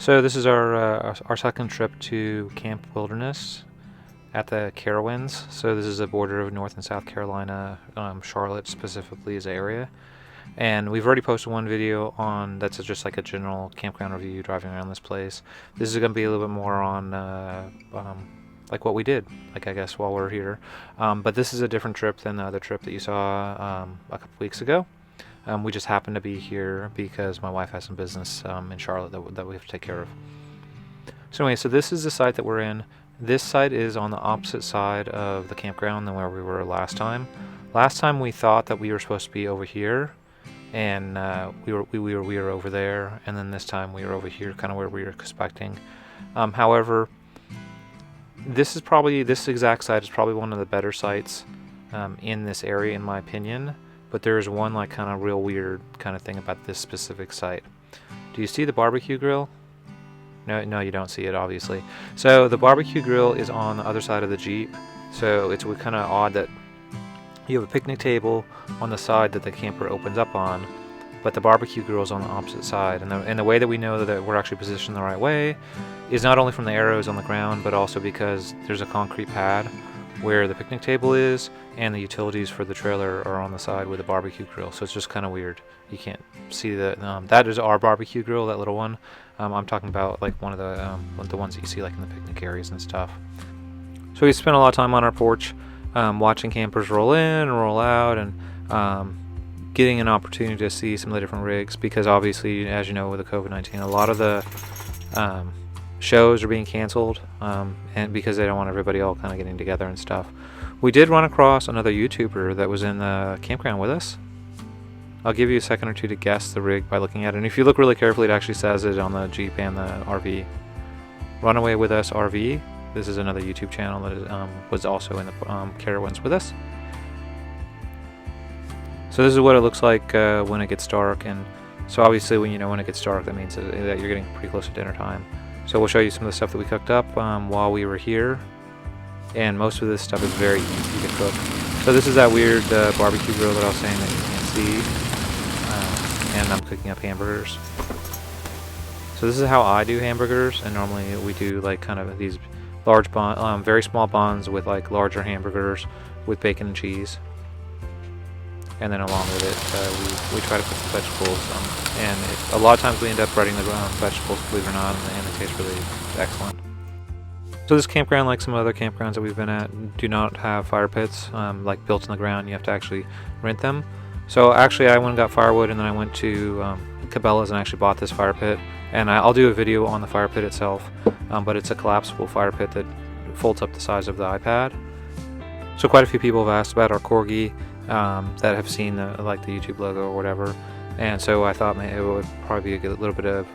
So this is our second trip to Camp Wilderness at the Carowinds. So this is a border of North and South Carolina. Charlotte specifically is the area. And we've already posted one video on that's just like a general campground review driving around this place. This is going to be a little bit more on like what we did, like I guess while we're here. But this is a different trip than the other trip that you saw a couple weeks ago. We just happened to be here because my wife has some business in Charlotte that we have to take care of. So anyway, so this is the site that we're in. This site is on the opposite side of the campground than where we were last time. Last time we thought that we were supposed to be over here, and we were over there, and then this time we were over here, kind of where we were expecting. However, this exact site is probably one of the better sites in this area, in my opinion. But there is one like kind of real weird kind of thing about this specific site. Do you see the barbecue grill? No, you don't see it, obviously. So the barbecue grill is on the other side of the Jeep. So it's kind of odd that you have a picnic table on the side that the camper opens up on, but the barbecue grill is on the opposite side. And the way that we know that we're actually positioned the right way is not only from the arrows on the ground, but also because there's a concrete pad where the picnic table is, and the utilities for the trailer are on the side with the barbecue grill. So it's just kind of weird. You can't see that is our barbecue grill, that little one. I'm talking about like one of the ones that you see like in the picnic areas and stuff. So we spent a lot of time on our porch watching campers roll in and roll out, and getting an opportunity to see some of the different rigs, because obviously, as you know, with the COVID-19, a lot of the shows are being canceled, and because they don't want everybody all kind of getting together and stuff. We did run across another YouTuber that was in the campground with us. I'll give you a second or two to guess the rig by looking at it, and if you look really carefully, it actually says it on the Jeep and the RV. Runaway with Us RV. This is another YouTube channel that was also in the Carowinds with us. So this is what it looks like when it gets dark, and so obviously when it gets dark, that means that you're getting pretty close to dinner time. So we'll show you some of the stuff that we cooked up while we were here, and most of this stuff is very easy to cook. So this is that weird barbecue grill that I was saying that you can't see, and I'm cooking up hamburgers. So this is how I do hamburgers, and normally we do like kind of these large very small buns with like larger hamburgers with bacon and cheese. And then along with it, we try to put some vegetables, and a lot of times we end up breading the vegetables, believe it or not, and they taste really excellent. So this campground, like some other campgrounds that we've been at, do not have fire pits like built in the ground. You have to actually rent them. So actually I went and got firewood, and then I went to Cabela's and actually bought this fire pit. And I'll do a video on the fire pit itself, but it's a collapsible fire pit that folds up the size of the iPad. So quite a few people have asked about our Corgi, that have seen the YouTube logo or whatever, and so I thought it would probably be a little bit of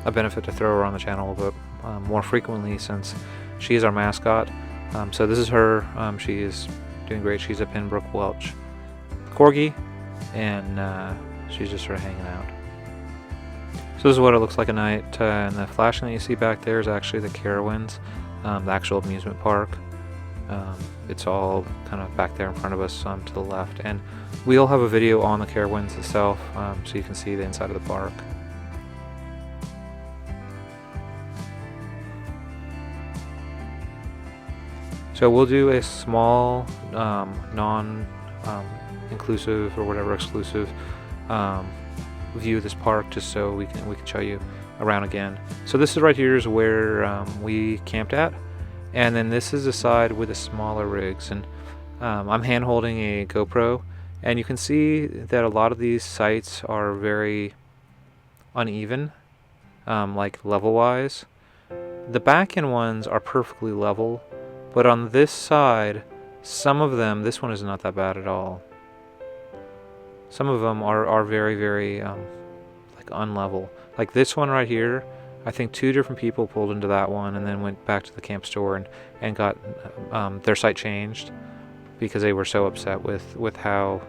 a benefit to throw her on the channel a little bit more frequently, since she is our mascot. So this is her. She is doing great. She's a Pembroke Welsh Corgi, and she's just sort of hanging out. So this is what it looks like at night, and the flashing that you see back there is actually the Carowinds, the actual amusement park. It's all kind of back there in front of us to the left, and we'll have a video on the Carowinds itself, so you can see the inside of the park. So we'll do a small non-inclusive or whatever exclusive view of this park, just so we can show you around again. So this is right here is where we camped at. And then this is the side with the smaller rigs, and I'm hand holding a GoPro, and you can see that a lot of these sites are very uneven, like level wise. The back end ones are perfectly level, but on this side, some of them, this one is not that bad at all. Some of them are very, very like unlevel. Like this one right here, I think 2 different people pulled into that one and then went back to the camp store and got their site changed because they were so upset with how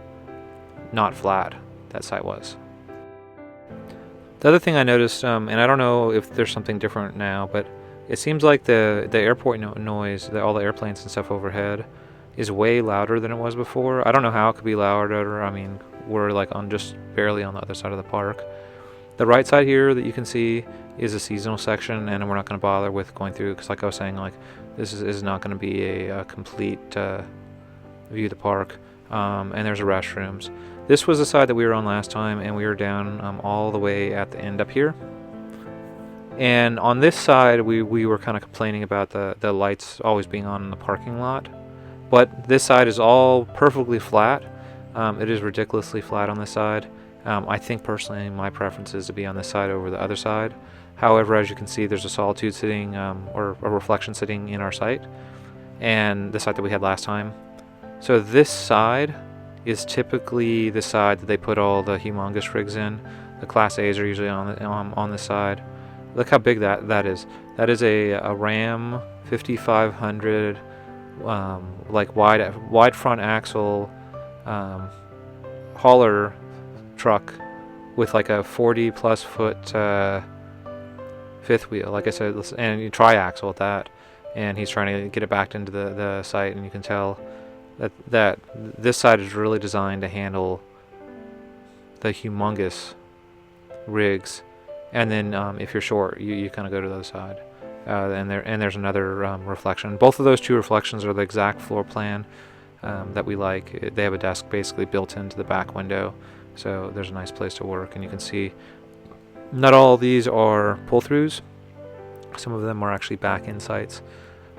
not flat that site was. The other thing I noticed, and I don't know if there's something different now, but it seems like the airport noise, all the airplanes and stuff overhead, is way louder than it was before. I don't know how it could be louder. I mean, we're like just barely on the other side of the park. The right side here that you can see is a seasonal section, and we're not going to bother with going through because, like I was saying, like this is not going to be a complete view of the park. And there's the restrooms. This was the side that we were on last time, and we were down all the way at the end up here. And on this side, we were kind of complaining about the lights always being on in the parking lot. But this side is all perfectly flat. It is ridiculously flat on this side. I think personally my preference is to be on this side over the other side. However, as you can see, there's a solitude sitting, or a reflection sitting in our site, and the site that we had last time. So this side is typically the side that they put all the humongous rigs in. The Class A's are usually on this side. Look how big that is. That is a Ram 5500, like wide front axle hauler truck with like a 40+ foot fifth wheel, like I said, and tri-axle at that. And he's trying to get it back into the site, and you can tell that this side is really designed to handle the humongous rigs. And then if you're short, you kind of go to the other side. And there's another reflection. Both of those two reflections are the exact floor plan that we like. They have a desk basically built into the back window, so there's a nice place to work. And you can see not all of these are pull-throughs. Some of them are actually back-end sites.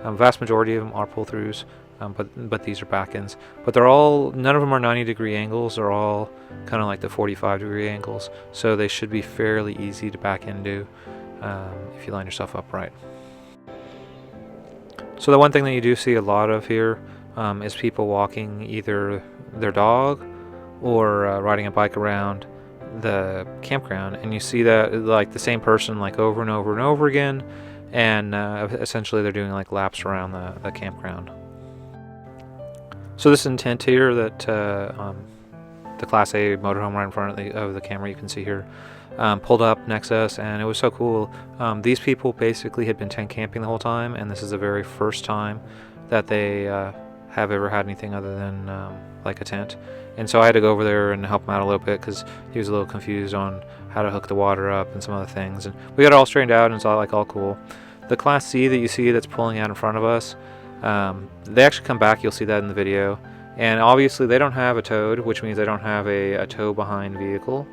Vast majority of them are pull-throughs, but these are back-ends. But none of them are 90-degree angles. They're all kind of like the 45-degree angles, so they should be fairly easy to back into if you line yourself up right. So the one thing that you do see a lot of here is people walking either their dog or riding a bike around the campground, and you see that like the same person like over and over and over again, and essentially they're doing like laps around the campground. So this intent here that the Class A motorhome right in front of the camera you can see here pulled up next to us, and it was so cool. These people basically had been tent camping the whole time, and this is the very first time that they have ever had anything other than like a tent. And so I had to go over there and help him out a little bit because he was a little confused on how to hook the water up and some other things. And we got it all straightened out, and it's all cool. The Class C that you see that's pulling out in front of us, they actually come back. You'll see that in the video. And obviously they don't have a toad, which means they don't have a tow behind vehicle.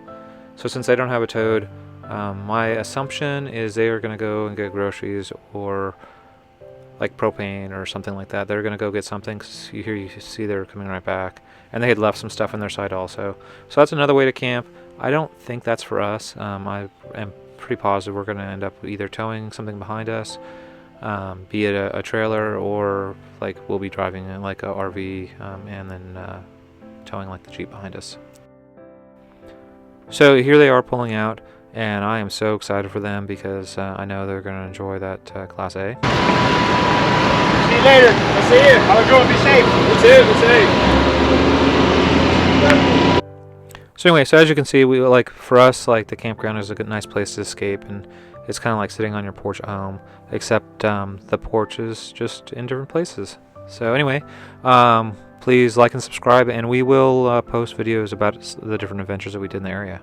So since they don't have a toad, my assumption is they are going to go and get groceries or like propane or something like that. They're going to go get something because you see they're coming right back. And they had left some stuff on their side also. So that's another way to camp. I don't think that's for us. I am pretty positive we're going to end up either towing something behind us, be it a trailer, or like we'll be driving like a RV and then towing like the Jeep behind us. So here they are pulling out, and I am so excited for them because I know they're going to enjoy that Class A. See you later. I'll see you. Have a good one. Be safe. You too. Be safe. So anyway, so as you can see, we like for us, like the campground is a good, nice place to escape, and it's kind of like sitting on your porch at home, except the porch is just in different places. So anyway, please like and subscribe, and we will post videos about the different adventures that we did in the area.